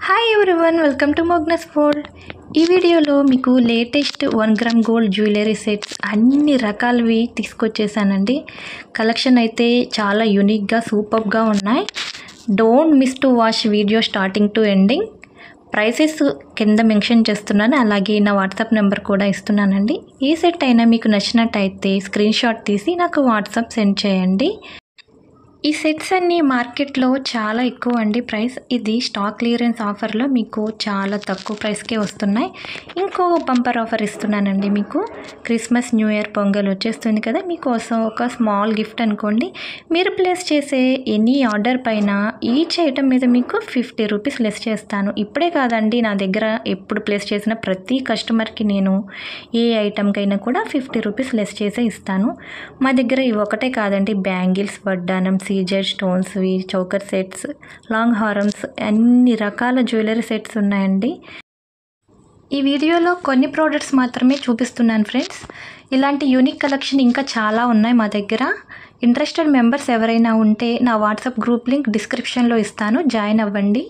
Hi everyone, welcome to మోగ్నస్ world. ఈ వీడియోలో మీకు latest 1 gram gold jewellery sets అన్ని రకాలవి తీసుకొచ్చేసానండి. కలెక్షన్ అయితే చాలా యూనిక్గా సూపర్గా ఉన్నాయి. Don't miss to watch video starting to ending. Prices కింద మెన్షన్ చేస్తున్నాను, అలాగే నా వాట్సాప్ నెంబర్ కూడా ఇస్తున్నానండి. ఏ సెట్ అయినా మీకు నచ్చినట్టయితే స్క్రీన్ షాట్ తీసి నాకు వాట్సాప్ సెండ్ చేయండి. ఈ సెట్స్ అన్నీ మార్కెట్లో చాలా ఎక్కువ అండి ప్రైస్. ఇది స్టాక్ క్లియరెన్స్ ఆఫర్లో మీకు చాలా తక్కువ ప్రైస్కే వస్తున్నాయి. ఇంకో బంపర్ ఆఫర్ ఇస్తున్నానండి మీకు. క్రిస్మస్, న్యూ ఇయర్, పొంగల్ వచ్చేస్తుంది కదా, మీకోసం ఒక స్మాల్ గిఫ్ట్ అనుకోండి. మీరు ప్లేస్ చేసే ఎనీ ఆర్డర్ పైన ఈచ్ ఐటమ్ మీద మీకు 50 రూపీస్ లెస్ చేస్తాను. ఇప్పుడే కాదండి, నా దగ్గర ఎప్పుడు ప్లేస్ చేసిన ప్రతి కస్టమర్కి నేను ఏ ఐటమ్కైనా కూడా 50 రూపీస్ లెస్ చేసే ఇస్తాను. మా దగ్గర ఇవి ఒకటే కాదండి, బ్యాంగిల్స్, వడ్డానం, సీజర్ స్టోన్స్వి, చౌకర్ సెట్స్, లాంగ్ హారమ్స్, అన్ని రకాల జ్యువెలరీ సెట్స్ ఉన్నాయండి. ఈ వీడియోలో కొన్ని ప్రోడక్ట్స్ మాత్రమే చూపిస్తున్నాను ఫ్రెండ్స్. ఇలాంటి యూనిక్ కలెక్షన్ ఇంకా చాలా ఉన్నాయి మా దగ్గర. ఇంట్రెస్టెడ్ మెంబర్స్ ఎవరైనా ఉంటే నా వాట్సాప్ గ్రూప్ లింక్ డిస్క్రిప్షన్లో ఇస్తాను, జాయిన్ అవ్వండి.